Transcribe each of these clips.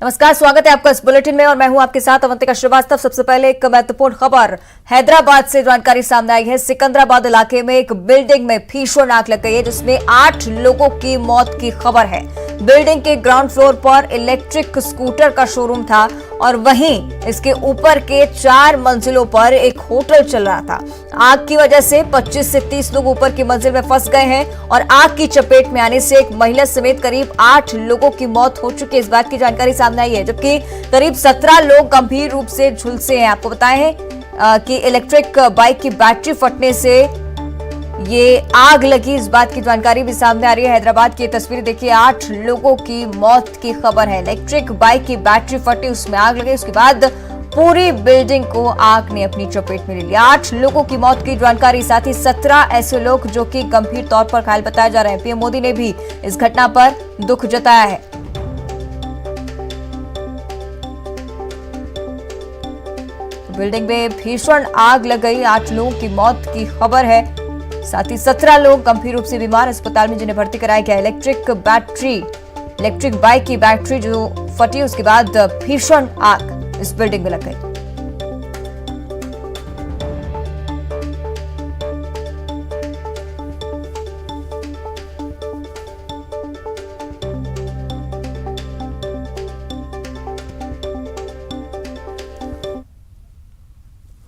नमस्कार, स्वागत है आपका इस बुलेटिन में और मैं हूं आपके साथ अवंतिका श्रीवास्तव। सबसे पहले एक महत्वपूर्ण खबर हैदराबाद से जानकारी सामने आई है। सिकंदराबाद इलाके में एक बिल्डिंग में भीषण आग लग गई है जिसमें 8 लोगों की मौत की खबर है। बिल्डिंग के ग्राउंड फ्लोर पर इलेक्ट्रिक स्कूटर का शोरूम था और वहीं इसके ऊपर के 4 मंजिलों पर एक होटल चल रहा था। आग की वजह से 25 से 30 लोग ऊपर की मंजिल में फंस गए हैं और आग की चपेट में आने से एक महिला समेत करीब 8 लोगों की मौत हो चुकी है। इस बात की जानकारी सामने आई है, जबकि करीब 17 लोग गंभीर रूप से झुलसे हैं। आपको बताएं हैं कि इलेक्ट्रिक बाइक की बैटरी फटने से ये आग लगी, इस बात की जानकारी भी सामने आ रही है। हैदराबाद की तस्वीरें देखिए, 8 लोगों की मौत की खबर है। इलेक्ट्रिक बाइक की बैटरी फटी, उसमें आग लगी, उसके बाद पूरी बिल्डिंग को आग ने अपनी चपेट में ले लिया। 8 लोगों की मौत की जानकारी, साथ ही 17 ऐसे लोग जो कि गंभीर तौर पर घायल बताए जा रहे हैं। पीएम मोदी ने भी इस घटना पर दुख जताया है। बिल्डिंग में भीषण आग लग गई, 8 लोगों की मौत की खबर है, साथ ही 17 लोग गंभीर रूप से बीमार अस्पताल में जिन्हें भर्ती कराया गया। इलेक्ट्रिक बाइक की बैटरी जो फटी, उसके बाद भीषण आग इस बिल्डिंग में लग गई।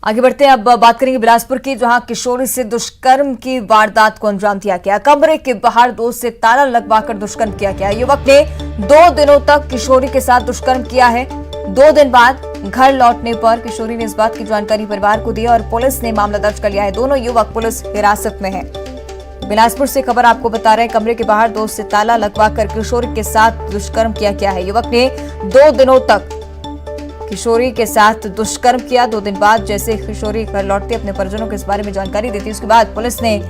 आगे बढ़ते हैं, अब बात करेंगे बिलासपुर की, जहां किशोरी से दुष्कर्म की वारदात को अंजाम दिया गया। कमरे के बाहर दोस्त से ताला लगवाकर दुष्कर्म किया गया। युवक ने 2 दिनों तक किशोरी के साथ दुष्कर्म किया है। 2 दिन बाद घर लौटने पर किशोरी ने इस बात की जानकारी परिवार को दी और पुलिस ने मामला दर्ज कर लिया है। दोनों युवक पुलिस हिरासत में है। बिलासपुर से खबर आपको बता रहे हैं, कमरे के बाहर दोस्त से ताला लगवाकर किशोरी के साथ दुष्कर्म किया गया है। युवक ने 2 दिनों तक किशोरी के साथ दुष्कर्म किया। 2 दिन बाद जैसे किशोरी घर लौटती अपने परिजनों को इस बारे में जानकारी देती, उसके बाद पुलिस ने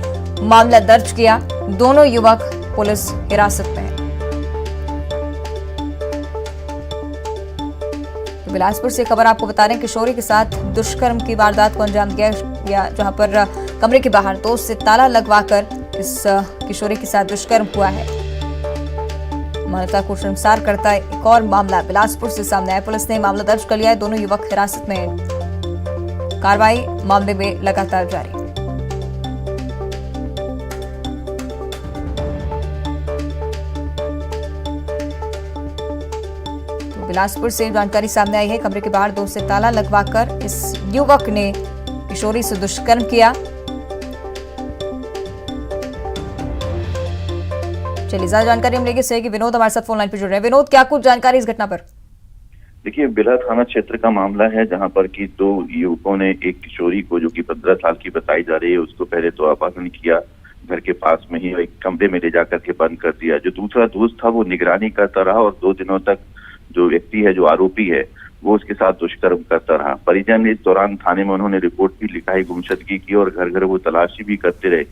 मामला दर्ज किया। दोनों युवक पुलिस हिरासत में हैं। तो बिलासपुर से खबर आपको बता रहे हैं, किशोरी के साथ दुष्कर्म की वारदात को अंजाम दिया गया, जहां पर कमरे के बाहर दोस्त से ताला लगवाकर इस किशोरी के साथ दुष्कर्म हुआ है। मानवता को शर्मसार करता है एक और मामला बिलासपुर से सामने आया। पुलिस ने मामला दर्ज कर लिया है। दोनों युवक हिरासत में हैं। कार्रवाई मामले में लगातार जारी है। तो बिलासपुर से जानकारी सामने आई है, कमरे के बाहर दोस्त से ताला लगवाकर इस युवक ने किशोरी से दुष्कर्म किया। चलिए ज्यादा जानकारी हम लेंगे सहयोगी विनोद हमारे साथ फोन लाइन पर जुड़ रहे हैं। विनोद, क्या कुछ जानकारी इस घटना पर? देखिए, बिला थाना क्षेत्र का मामला है, जहां पर कि 2 युवकों ने एक किशोरी को, जो कि 15 साल की बताई जा रही है, उसको पहले तो अपहरण किया, घर के पास में ही एक कमरे में ले जाकर के बंद कर दिया। जो दूसरा दोस्त था वो निगरानी करता रहा और 2 दिनों तक जो व्यक्ति है, जो आरोपी है, वो उसके साथ दुष्कर्म करता रहा। परिजन ने इस दौरान थाने में उन्होंने रिपोर्ट भी लिखाई, गुमशुदगी की और घर घर वो तलाशी भी करते रहे।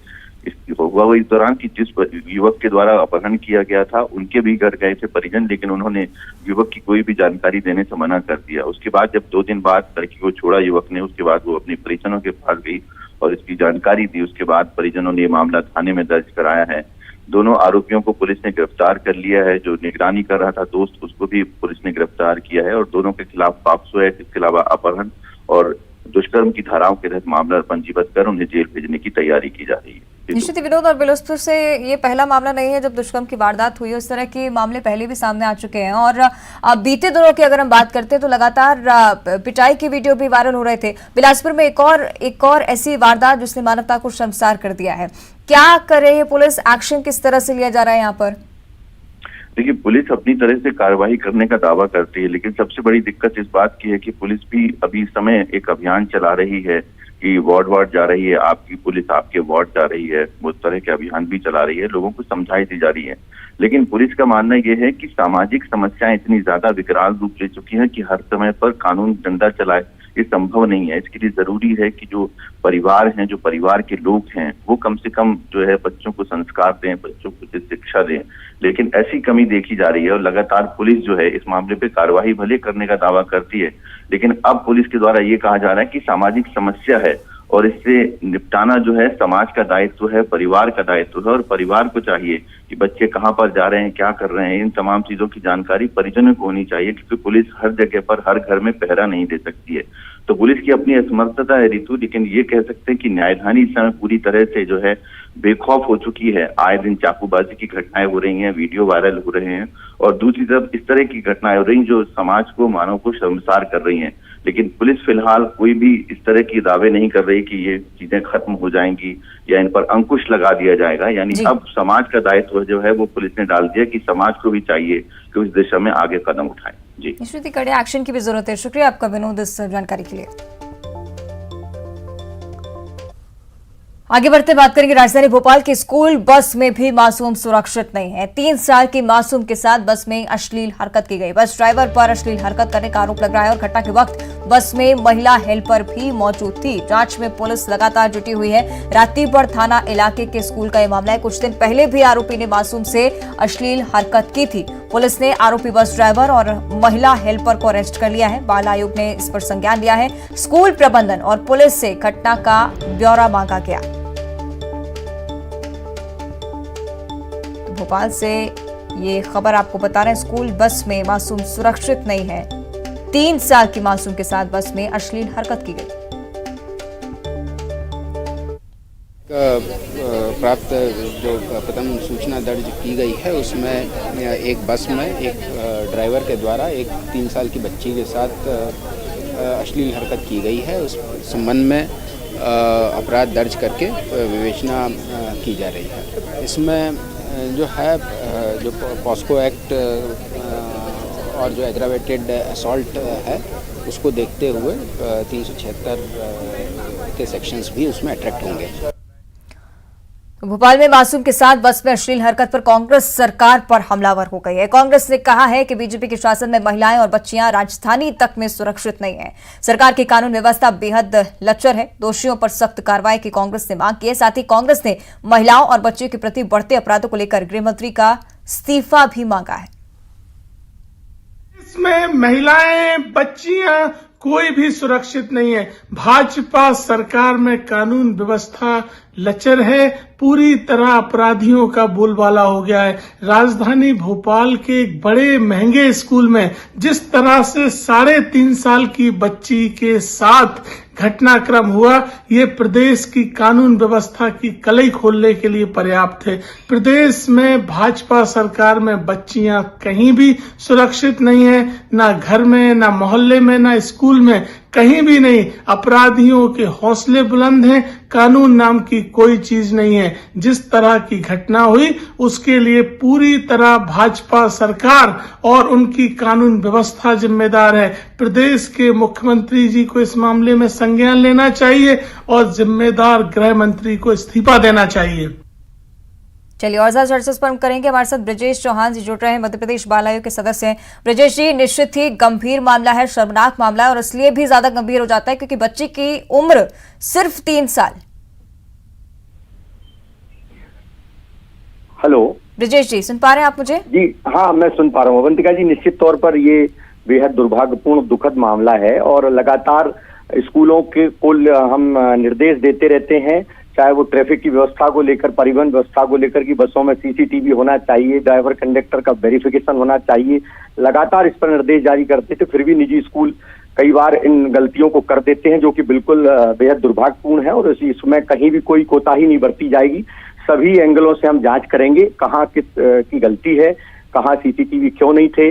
हुआ वो इस दौरान कि जिस युवक के द्वारा अपहरण किया गया था उनके भी घर गए थे परिजन, लेकिन उन्होंने युवक की कोई भी जानकारी देने से मना कर दिया। उसके बाद जब 2 दिन बाद लड़की को छोड़ा युवक ने, उसके बाद वो अपने परिजनों के पास गई और इसकी जानकारी दी। उसके बाद परिजनों ने ये मामला थाने में दर्ज कराया है। दोनों आरोपियों को पुलिस ने गिरफ्तार कर लिया है। जो निगरानी कर रहा था दोस्त, उसको भी पुलिस ने गिरफ्तार किया है और दोनों के खिलाफ पॉक्सो एक्ट, इसके अलावा अपहरण और दुष्कर्म की धाराओं के तहत मामला पंजीबद्ध कर उन्हें जेल भेजने की तैयारी की जा रही है। निश्चित विनोद, और बिलासपुर से ये पहला मामला नहीं है जब दुष्कर्म की वारदात हुई है। इस तरह के मामले पहले भी सामने आ चुके हैं और बीते दिनों की अगर हम बात करते हैं तो लगातार पिटाई के वीडियो भी वायरल हो रहे थे। बिलासपुर में एक और ऐसी वारदात जिसने मानवता को शर्मसार कर दिया है। क्या कर रही है पुलिस? एक्शन किस तरह से लिया जा रहा है यहाँ पर? देखिए, पुलिस अपनी तरह से कार्रवाई करने का दावा करती है, लेकिन सबसे बड़ी दिक्कत इस बात की है कि पुलिस भी अभी इस समय एक अभियान चला रही है कि वार्ड जा रही है, आपकी पुलिस आपके वार्ड जा रही है, उस तरह के अभियान भी चला रही है, लोगों को समझाई दी जा रही है। लेकिन पुलिस का मानना यह है कि सामाजिक समस्याएं इतनी ज्यादा विकराल रूप ले चुकी हैं कि हर समय पर कानून डंडा चलाए ये संभव नहीं है। इसके लिए जरूरी है कि जो परिवार हैं, जो परिवार के लोग हैं, वो कम से कम जो है बच्चों को संस्कार दें, बच्चों को शिक्षा दें। लेकिन ऐसी कमी देखी जा रही है और लगातार पुलिस जो है इस मामले पे कार्रवाई भले करने का दावा करती है, लेकिन अब पुलिस के द्वारा ये कहा जा रहा है कि सामाजिक समस्या है और इससे निपटाना जो है समाज का दायित्व है, परिवार का दायित्व है। और परिवार को चाहिए कि बच्चे कहाँ पर जा रहे हैं, क्या कर रहे हैं, इन तमाम चीजों की जानकारी परिजनों को होनी चाहिए, क्योंकि पुलिस हर जगह पर हर घर में पहरा नहीं दे सकती है। तो पुलिस की अपनी असमर्थता है ऋतु, लेकिन ये कह सकते हैं कि न्यायधानी इस समय पूरी तरह से जो है बेखौफ हो चुकी है। आए दिन चाकूबाजी की घटनाएं हो रही हैं, वीडियो वायरल हो रहे हैं, और दूसरी तरफ इस तरह की घटनाएं हो रही हैं जो समाज को, मानव को शर्मसार कर रही हैं। लेकिन पुलिस फिलहाल कोई भी इस तरह की दावे नहीं कर रही कि ये चीजें खत्म हो जाएंगी या इन पर अंकुश लगा दिया जाएगा। यानी अब समाज का दायित्व जो है वो पुलिस ने डाल दिया कि समाज को भी चाहिए कि उस दिशा में आगे कदम उठाए। जी, निश्चित ही कड़े एक्शन की भी जरूरत है। शुक्रिया आपका विनोद इस जानकारी के लिए। आगे बढ़ते बात करेंगे राजधानी भोपाल की स्कूल बस में भी मासूम सुरक्षित नहीं है। 3 साल की मासूम के साथ बस में अश्लील हरकत की गई। बस ड्राइवर पर अश्लील हरकत करने का आरोप लग रहा है और घटना के वक्त बस में महिला हेल्पर भी मौजूद थी। जांच में पुलिस लगातार जुटी हुई है। रातीबड़ थाना इलाके के स्कूल का यह मामला है। कुछ दिन पहले भी आरोपी ने मासूम से अश्लील हरकत की थी। पुलिस ने आरोपी बस ड्राइवर और महिला हेल्पर को अरेस्ट कर लिया है। बाल आयोग ने इस पर संज्ञान लिया है। स्कूल प्रबंधन और पुलिस से घटना का ब्यौरा मांगा गया। भोपाल से ये खबर आपको बता रहे हैं, स्कूल बस में मासूम सुरक्षित नहीं है। 3 साल की मासूम के साथ बस में अश्लील हरकत की गई। प्राप्त जो प्रथम सूचना दर्ज की गई है उसमें एक बस में एक ड्राइवर के द्वारा एक 3 साल की बच्ची के साथ अश्लील हरकत की गई है। उस संबंध में अपराध दर्ज करके विवेचना की जा रही है। इसमें जो है जो पॉस्को एक्ट और जो एग्रावेटेड असॉल्ट है उसको देखते हुए 376 के सेक्शंस भी उसमें अट्रैक्ट होंगे। भोपाल में मासूम के साथ बस में अश्लील हरकत पर कांग्रेस सरकार पर हमलावर हो गई है। कांग्रेस ने कहा है कि बीजेपी के शासन में महिलाएं और बच्चियां राजधानी तक में सुरक्षित नहीं है। सरकार की कानून व्यवस्था बेहद लचर है। दोषियों पर सख्त कार्रवाई की कांग्रेस ने मांग की है। साथ ही कांग्रेस ने महिलाओं और बच्चियों के प्रति बढ़ते अपराधों को लेकर गृहमंत्री का इस्तीफा भी मांगा है। इसमें महिलाएं, बच्चियां कोई भी सुरक्षित नहीं है। भाजपा सरकार में कानून व्यवस्था लचर है, पूरी तरह अपराधियों का बोलबाला हो गया है। राजधानी भोपाल के एक बड़े महंगे स्कूल में जिस तरह से 3.5 साल की बच्ची के साथ घटनाक्रम हुआ, ये प्रदेश की कानून व्यवस्था की कलई खोलने के लिए पर्याप्त है। प्रदेश में भाजपा सरकार में बच्चियां कहीं भी सुरक्षित नहीं है, ना घर में, ना मोहल्ले में, ना स्कूल में, कहीं भी नहीं। अपराधियों के हौसले बुलंद हैं, कानून नाम की कोई चीज नहीं है। जिस तरह की घटना हुई उसके लिए पूरी तरह भाजपा सरकार और उनकी कानून व्यवस्था जिम्मेदार है। प्रदेश के मुख्यमंत्री जी को इस मामले में संज्ञान लेना चाहिए और जिम्मेदार गृह मंत्री को इस्तीफा देना चाहिए। चलिए और ज्यादा चर्चा पर हम करेंगे। हमारे साथ ब्रजेश चौहान जी जुड़ रहे हैं, मध्य प्रदेश बाल आयोग के सदस्य हैं। ब्रजेश जी, निश्चित ही गंभीर मामला है, शर्मनाक मामला है और इसलिए भी ज्यादा गंभीर हो जाता है क्योंकि बच्ची की उम्र सिर्फ 3 साल। हेलो ब्रजेश जी, सुन पा रहे हैं आप मुझे? जी हाँ, मैं सुन पा रहा हूँ। अवंतिका जी, निश्चित तौर पर ये बेहद दुर्भाग्यपूर्ण दुखद मामला है और लगातार स्कूलों के को हम निर्देश देते रहते हैं, चाहे वो ट्रैफिक की व्यवस्था को लेकर, परिवहन व्यवस्था को लेकर कि बसों में सीसीटीवी होना चाहिए, ड्राइवर कंडक्टर का वेरिफिकेशन होना चाहिए। लगातार इस पर निर्देश जारी करते थे, फिर भी निजी स्कूल कई बार इन गलतियों को कर देते हैं, जो कि बिल्कुल बेहद दुर्भाग्यपूर्ण है और इसमें कहीं भी कोई कोताही नहीं बरती जाएगी। सभी एंगलों से हम जांच करेंगे, कहाँ किस की गलती है, कहाँ सीसीटीवी क्यों नहीं थे,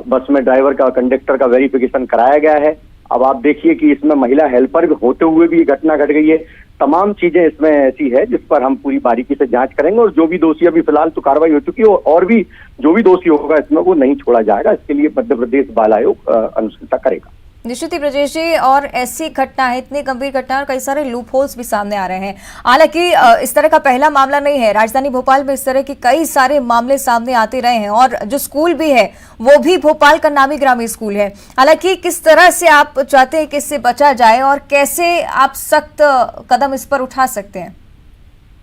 बस में ड्राइवर का, कंडक्टर का वेरिफिकेशन कराया गया है। अब आप देखिए कि इसमें महिला हेल्पर होते हुए भी घटना घट गई है। तमाम चीजें इसमें ऐसी है जिस पर हम पूरी बारीकी से जांच करेंगे और जो भी दोषी, अभी फिलहाल तो कार्रवाई हो चुकी है और भी जो भी दोषी होगा इसमें वो नहीं छोड़ा जाएगा। इसके लिए मध्य प्रदेश बाल आयोग अनुशंसा करेगा। निश्चित ही ब्रजेश जी, और ऐसी घटना है, इतनी गंभीर घटना और कई सारे लूप होल्स भी सामने आ रहे हैं। हालांकि इस तरह का पहला मामला नहीं है, राजधानी भोपाल में इस तरह के कई सारे मामले सामने आते रहे हैं और जो स्कूल भी है वो भी भोपाल का नामी ग्रामी स्कूल है। हालांकि किस तरह से आप चाहते हैं कि इससे बचा जाए और कैसे आप सख्त कदम इस पर उठा सकते हैं?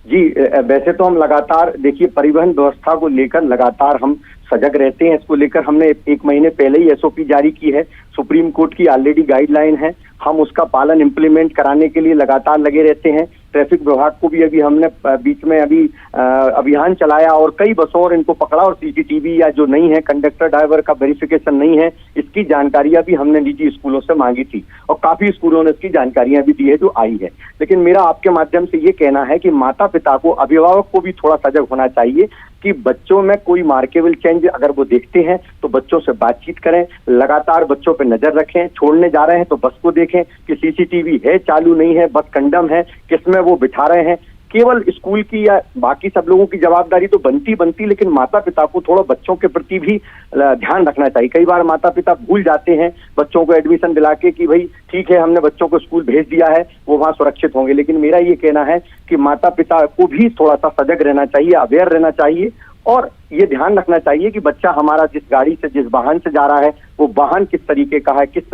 जी, वैसे तो हम लगातार देखिए परिवहन व्यवस्था को लेकर लगातार हम सजग रहते हैं। इसको लेकर हमने 1 महीने पहले ही एसओपी जारी की है। सुप्रीम कोर्ट की ऑलरेडी गाइडलाइन है, हम उसका पालन इम्प्लीमेंट कराने के लिए लगातार लगे रहते हैं। ट्रैफिक विभाग को भी अभी हमने बीच में अभियान चलाया और कई बसों और इनको पकड़ा, और सीसीटीवी या जो नहीं है, कंडक्टर ड्राइवर का वेरिफिकेशन नहीं है, इसकी जानकारियां भी हमने निजी स्कूलों से मांगी थी और काफी स्कूलों ने इसकी जानकारियां भी दी है जो आई है। लेकिन मेरा आपके माध्यम से ये कहना है कि माता पिता को, अभिभावक को भी थोड़ा सजग होना चाहिए कि बच्चों में कोई मार्केबल चेंज अगर वो देखते हैं तो बच्चों से बातचीत करें, लगातार बच्चों पे नजर रखें। छोड़ने जा रहे हैं तो बस को देखें कि सीसीटीवी है, चालू नहीं है, बस कंडम है, किसमें वो बिठा रहे हैं। केवल स्कूल की या बाकी सब लोगों की जवाबदारी तो बनती, लेकिन माता पिता को थोड़ा बच्चों के प्रति भी ध्यान रखना चाहिए। कई बार माता पिता भूल जाते हैं बच्चों को एडमिशन दिला के कि भाई ठीक है, हमने बच्चों को स्कूल भेज दिया है, वो वहां सुरक्षित होंगे। लेकिन मेरा ये कहना है कि माता पिता को भी थोड़ा सा सजग रहना चाहिए, अवेयर रहना चाहिए और ये ध्यान रखना चाहिए कि बच्चा हमारा जिस गाड़ी से, जिस वाहन से जा रहा है, वो वाहन किस तरीके का है, किस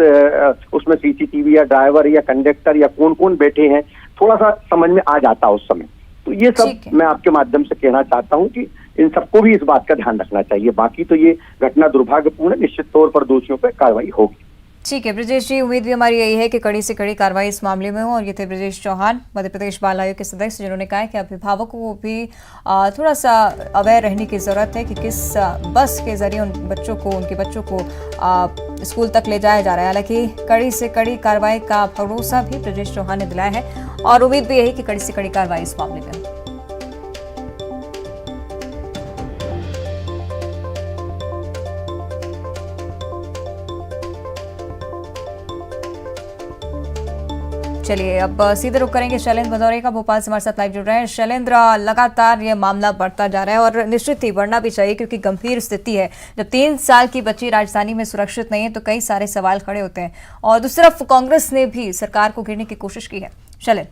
उसमें सीसीटीवी या ड्राइवर या कंडक्टर या कौन कौन बैठे हैं, थोड़ा सा समझ में आ जाता उस समय। तो ये सब मैं आपके माध्यम से कहना चाहता हूं कि इन सबको भी इस बात का ध्यान रखना चाहिए। बाकी तो ये घटना दुर्भाग्यपूर्ण है, निश्चित तौर पर दोषियों पर कार्रवाई होगी। ठीक है ब्रजेश जी, उम्मीद भी हमारी यही है कि कड़ी से कड़ी कार्रवाई इस मामले में हो। और ये थे ब्रजेश चौहान, मध्य प्रदेश बाल आयोग के सदस्य, जिन्होंने कहा है कि अभिभावकों को भी थोड़ा सा अवेयर रहने की जरूरत है कि किस बस के जरिए उनके बच्चों को स्कूल तक ले जाया जा रहा है। हालांकि कड़ी से कड़ी कार्रवाई का भरोसा भी ब्रजेश चौहान ने दिलाया है और उम्मीद भी यही कि कड़ी से कड़ी कार्रवाई इस मामले में हो। चलिए अब सीधे रुक करेंगे शैलेंद्र भदौरे का, भोपाल से हमारे साथ लाइव जुड़ रहे हैं। शैलेंद्र, लगातार ये मामला बढ़ता जा रहा है और निश्चित ही बढ़ना भी चाहिए क्योंकि गंभीर स्थिति है। जब 3 साल की बच्ची राजधानी में सुरक्षित नहीं है तो कई सारे सवाल खड़े होते हैं और दूसरी तरफ कांग्रेस ने भी सरकार को घेरने की कोशिश की है। शैलेंद्र,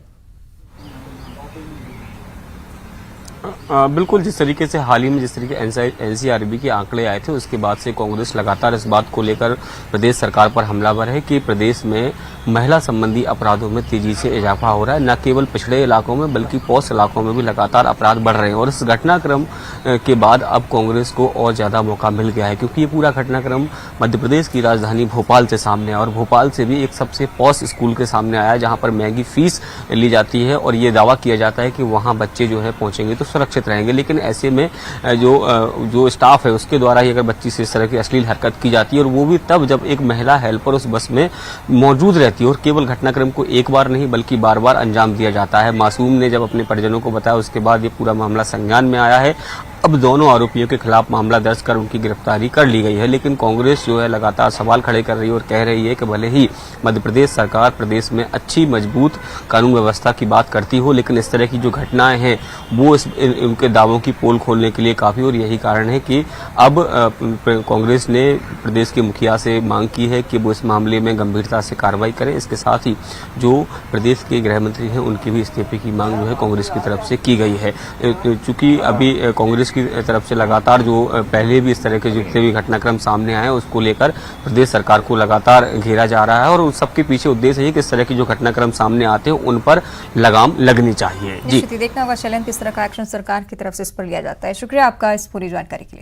बिल्कुल, जिस तरीके से हाल ही में जिस तरीके एनसीआरबी के आंकड़े आए थे उसके बाद से कांग्रेस लगातार इस बात को लेकर प्रदेश सरकार पर हमलावर है कि प्रदेश में महिला संबंधी अपराधों में तेजी से इजाफा हो रहा है। न केवल पिछड़े इलाकों में बल्कि पॉश इलाकों में भी लगातार अपराध बढ़ रहे हैं और इस घटनाक्रम के बाद अब कांग्रेस को और ज्यादा मौका मिल गया है क्योंकि ये पूरा घटनाक्रम मध्य प्रदेश की राजधानी भोपाल से सामने आया और भोपाल से भी एक सबसे पॉश स्कूल के सामने आया जहां पर महंगी फीस ली जाती है और ये दावा किया जाता है कि वहां बच्चे जो है पहुंचेंगे तो सुरक्षित रहेंगे। लेकिन ऐसे में जो स्टाफ है उसके द्वारा ही अगर बच्ची से इस तरह की अश्लील हरकत की जाती है और वो भी तब जब एक महिला हेल्पर उस बस में मौजूद रहती है और केवल घटनाक्रम को एक बार नहीं बल्कि बार बार अंजाम दिया जाता है। मासूम ने जब अपने परिजनों को बताया उसके बाद ये पूरा मामला संज्ञान में आया है। अब दोनों आरोपियों के खिलाफ मामला दर्ज कर उनकी गिरफ्तारी कर ली गई है। लेकिन कांग्रेस जो है लगातार सवाल खड़े कर रही है और कह रही है कि भले ही मध्य प्रदेश सरकार प्रदेश में अच्छी मजबूत कानून व्यवस्था की बात करती हो लेकिन इस तरह की जो घटनाएं हैं वो उनके दावों की पोल खोलने के लिए काफी और यही कारण है कि अब कांग्रेस ने प्रदेश के मुखिया से मांग की है कि वो इस मामले में गंभीरता से कार्रवाई करें। इसके साथ ही जो प्रदेश के गृह मंत्री हैं उनके भी इस्तीफे की मांग जो है कांग्रेस की तरफ से की गई है। चूंकि अभी कांग्रेस की तरफ से लगातार जो पहले भी इस तरह के जितने भी घटनाक्रम सामने आए उसको लेकर प्रदेश सरकार को लगातार घेरा जा रहा है और उन सबके पीछे उद्देश्य है कि इस तरह की जो घटनाक्रम सामने आते हैं उन पर लगाम लगनी चाहिए। जी, देखना होगा शैलेंद्र किस तरह का एक्शन सरकार की तरफ से इस पर लिया जाता है। शुक्रिया आपका इस पूरी जानकारी के लिए।